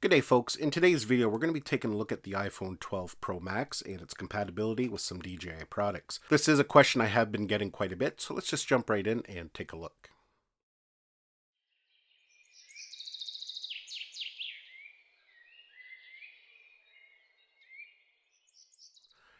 Good day, folks. In today's video, we're going to be taking a look at the iPhone 12 Pro Max and its compatibility with some DJI products. This is a question I have been getting quite a bit, so let's just jump right in and take a look.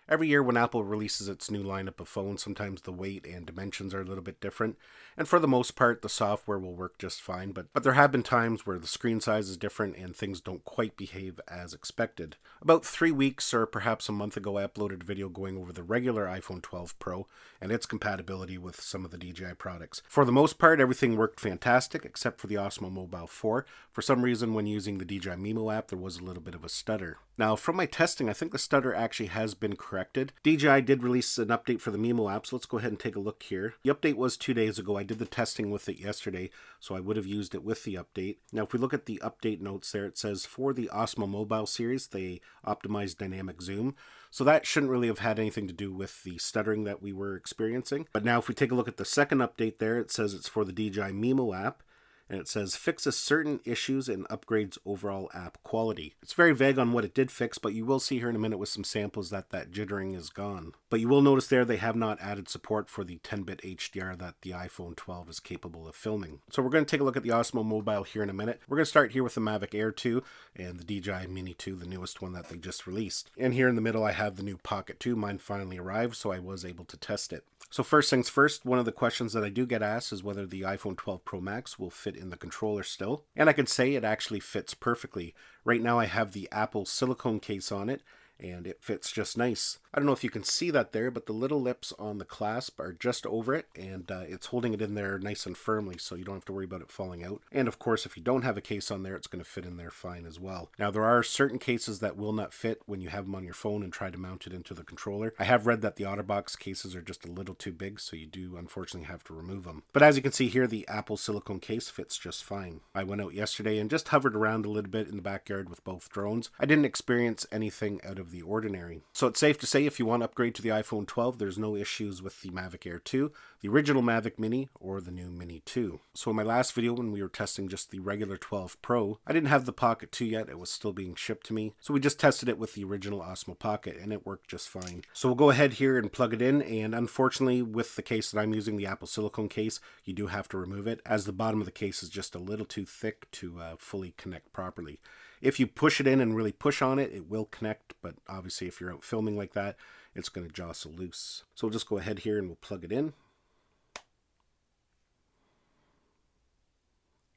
Every year when Apple releases its new lineup of phones, sometimes the weight and dimensions are a little bit different. And for the most part, the software will work just fine. But there have been times where the screen size is different and things don't quite behave as expected. About 3 weeks or perhaps a month ago, I uploaded a video going over the regular iPhone 12 Pro and its compatibility with some of the DJI products. For the most part, everything worked fantastic except for the Osmo Mobile 4. For some reason, when using the DJI Mini app, there was a little bit of a stutter. Now, from my testing, I think the stutter actually has been corrected. DJI did release an update for the Mimo app, so let's go ahead and take a look here. The update was 2 days ago. I did the testing with it yesterday, so I would have used it with the update. Now, if we look at the update notes there, it says for the Osmo Mobile series, they optimized dynamic zoom. So that shouldn't really have had anything to do with the stuttering that we were experiencing. But now if we take a look at the second update there, it says it's for the DJI Mimo app. And it says fixes certain issues and upgrades overall app quality. It's very vague on what it did fix, but you will see here in a minute with some samples that jittering is gone. But you will notice there they have not added support for the 10-bit HDR that the iPhone 12 is capable of filming. So we're going to take a look at the Osmo Mobile here in a minute. We're going to start here with the Mavic Air 2 and the DJI Mini 2, the newest one that they just released. And here in the middle I have the new Pocket 2. Mine finally arrived, so I was able to test it. So first things first, one of the questions that I do get asked is whether the iPhone 12 Pro Max will fit in the controller still. And I can say it actually fits perfectly. Right now I have the Apple silicone case on it, and it fits just nice. I don't know if you can see that there, but the little lips on the clasp are just over it, and it's holding it in there nice and firmly, so you don't have to worry about it falling out. And of course, if you don't have a case on there, it's going to fit in there fine as well. Now, there are certain cases that will not fit when you have them on your phone and try to mount it into the controller. I have read that the OtterBox cases are just a little too big, so you do unfortunately have to remove them. But as you can see here, the Apple silicone case fits just fine. I went out yesterday and just hovered around a little bit in the backyard with both drones. I didn't experience anything out of the ordinary. So it's safe to say if you want to upgrade to the iPhone 12, there's no issues with the Mavic Air 2, the original Mavic Mini, or the new Mini 2. So in my last video when we were testing just the regular 12 Pro, I didn't have the Pocket 2 yet, it was still being shipped to me. So we just tested it with the original Osmo Pocket and it worked just fine. So we'll go ahead here and plug it in, and unfortunately with the case that I'm using, the Apple silicone case, you do have to remove it as the bottom of the case is just a little too thick to fully connect properly. If you push it in and really push on it, it will connect, but obviously if you're out filming like that, it's going to jostle loose. So we'll just go ahead here and we'll plug it in.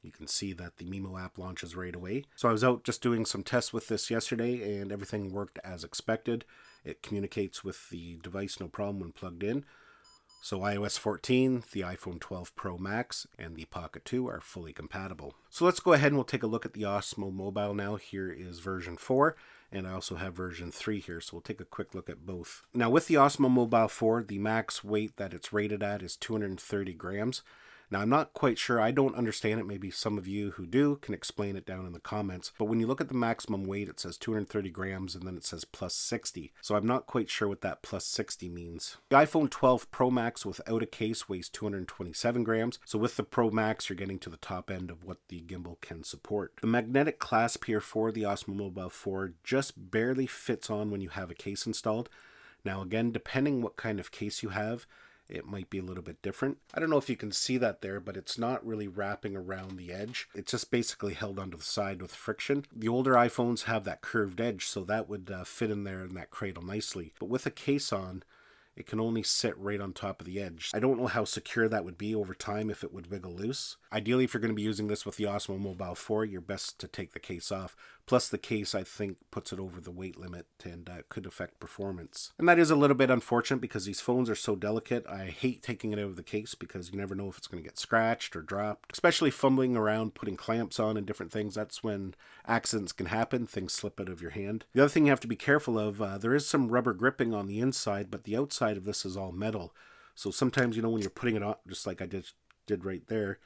You can see that the Mimo app launches right away. So I was out just doing some tests with this yesterday and everything worked as expected. It communicates with the device no problem when plugged in. So iOS 14, the iPhone 12 Pro Max, and the Pocket 2 are fully compatible. So let's go ahead and we'll take a look at the Osmo Mobile now. Here is version 4, and I also have version 3 here, so we'll take a quick look at both. Now with the Osmo Mobile 4, the max weight that it's rated at is 230 grams. Now, I'm not quite sure. I don't understand it. Maybe some of you who do can explain it down in the comments. But when you look at the maximum weight, it says 230 grams and then it says plus 60. So I'm not quite sure what that plus 60 means. The iPhone 12 Pro Max without a case weighs 227 grams. So with the Pro Max, you're getting to the top end of what the gimbal can support. The magnetic clasp here for the Osmo Mobile 4 just barely fits on when you have a case installed. Now, again, depending what kind of case you have, it might be a little bit different. I don't know if you can see that there, but it's not really wrapping around the edge. It's just basically held onto the side with friction. The older iPhones have that curved edge, so that would fit in there in that cradle nicely. But with a case on, it can only sit right on top of the edge. I don't know how secure that would be over time if it would wiggle loose. Ideally, if you're going to be using this with the Osmo Mobile 4, you're best to take the case off. Plus the case, I think, puts it over the weight limit and could affect performance. And that is a little bit unfortunate because these phones are so delicate. I hate taking it out of the case because you never know if it's going to get scratched or dropped. Especially fumbling around, putting clamps on and different things. That's when accidents can happen. Things slip out of your hand. The other thing you have to be careful of, there is some rubber gripping on the inside, but the outside of this is all metal. So sometimes, when you're putting it on, just like I did right there,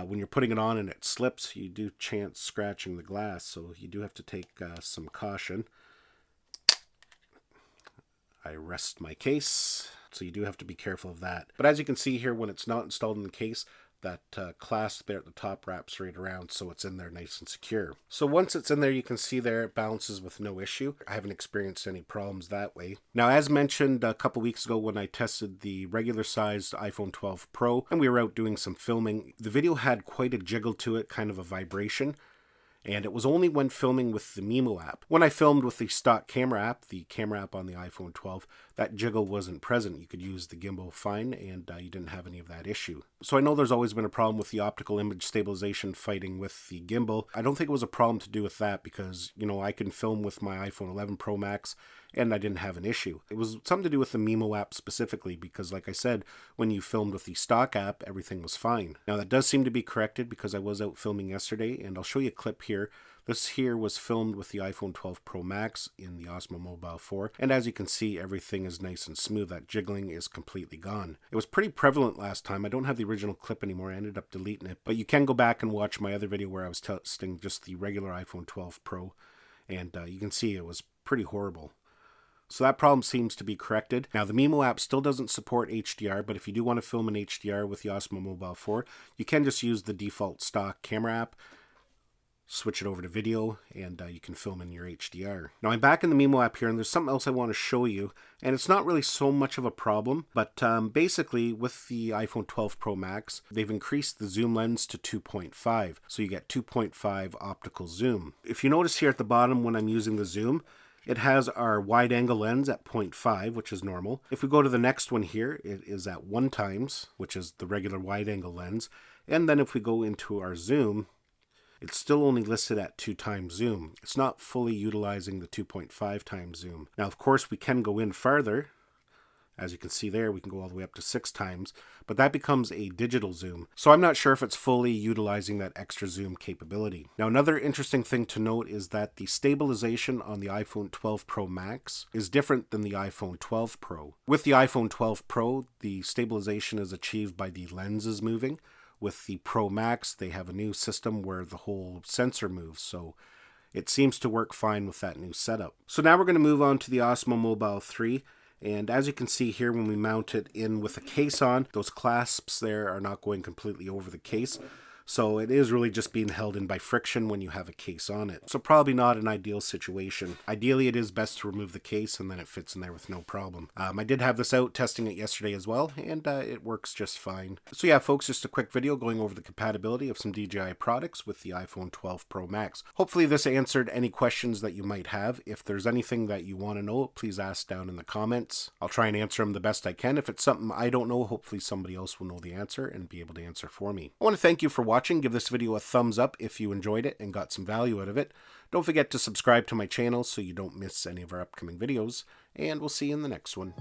when you're putting it on and it slips, you do chance scratching the glass, so you do have to take some caution. I rest my case, so you do have to be careful of that. But as you can see here, when it's not installed in the case, that clasp there at the top wraps right around, so it's in there nice and secure. So once it's in there, you can see there it balances with no issue. I haven't experienced any problems that way. Now, as mentioned a couple weeks ago when I tested the regular sized iPhone 12 Pro and we were out doing some filming, the video had quite a jiggle to it, kind of a vibration. And it was only when filming with the Mimo app. When I filmed with the stock camera app, the camera app on the iPhone 12, that jiggle wasn't present. You could use the gimbal fine, and you didn't have any of that issue. So I know there's always been a problem with the optical image stabilization fighting with the gimbal. I don't think it was a problem to do with that because, you know, I can film with my iPhone 11 Pro Max and I didn't have an issue. It was something to do with the Mimo app specifically because, like I said, when you filmed with the stock app, everything was fine. Now that does seem to be corrected because I was out filming yesterday, and I'll show you a clip here. This here was filmed with the iPhone 12 Pro Max in the Osmo Mobile 4, and as you can see, everything is nice and smooth. That jiggling is completely gone. It was pretty prevalent last time. I don't have the original clip anymore. I ended up deleting it, but you can go back and watch my other video where I was testing just the regular iPhone 12 Pro, and you can see it was pretty horrible. So that problem seems to be corrected. Now the Mimo app still doesn't support HDR, but if you do want to film in HDR with the Osmo Mobile 4, you can just use the default stock camera app, switch it over to video, and you can film in your HDR. Now I'm back in the Mimo app here, and there's something else I want to show you, and it's not really so much of a problem, but basically with the iPhone 12 Pro Max, they've increased the zoom lens to 2.5, so you get 2.5 optical zoom. If you notice here at the bottom when I'm using the zoom, it has our wide angle lens at 0.5, which is normal. If we go to the next one here, it is at 1 times, which is the regular wide angle lens. And then if we go into our zoom, it's still only listed at 2 times zoom. It's not fully utilizing the 2.5 times zoom. Now, of course, we can go in farther. As you can see there, we can go all the way up to 6 times, but that becomes a digital zoom. So I'm not sure if it's fully utilizing that extra zoom capability. Now, another interesting thing to note is that the stabilization on the iPhone 12 Pro Max is different than the iPhone 12 Pro. With the iPhone 12 Pro, the stabilization is achieved by the lenses moving. With the Pro Max, they have a new system where the whole sensor moves, so it seems to work fine with that new setup. So now we're going to move on to the Osmo Mobile 3. And as you can see here, when we mount it in with a case on, those clasps there are not going completely over the case. So it is really just being held in by friction when you have a case on it. So probably not an ideal situation. Ideally, it is best to remove the case and then it fits in there with no problem. I did have this out testing it yesterday as well, and it works just fine. So yeah, folks, just a quick video going over the compatibility of some DJI products with the iPhone 12 Pro Max. Hopefully this answered any questions that you might have. If there's anything that you want to know, please ask down in the comments. I'll try and answer them the best I can. If it's something I don't know, hopefully somebody else will know the answer and be able to answer for me. I want to thank you for watching. Give this video a thumbs up if you enjoyed it and got some value out of it. Don't forget to subscribe to my channel so you don't miss any of our upcoming videos, and we'll see you in the next one.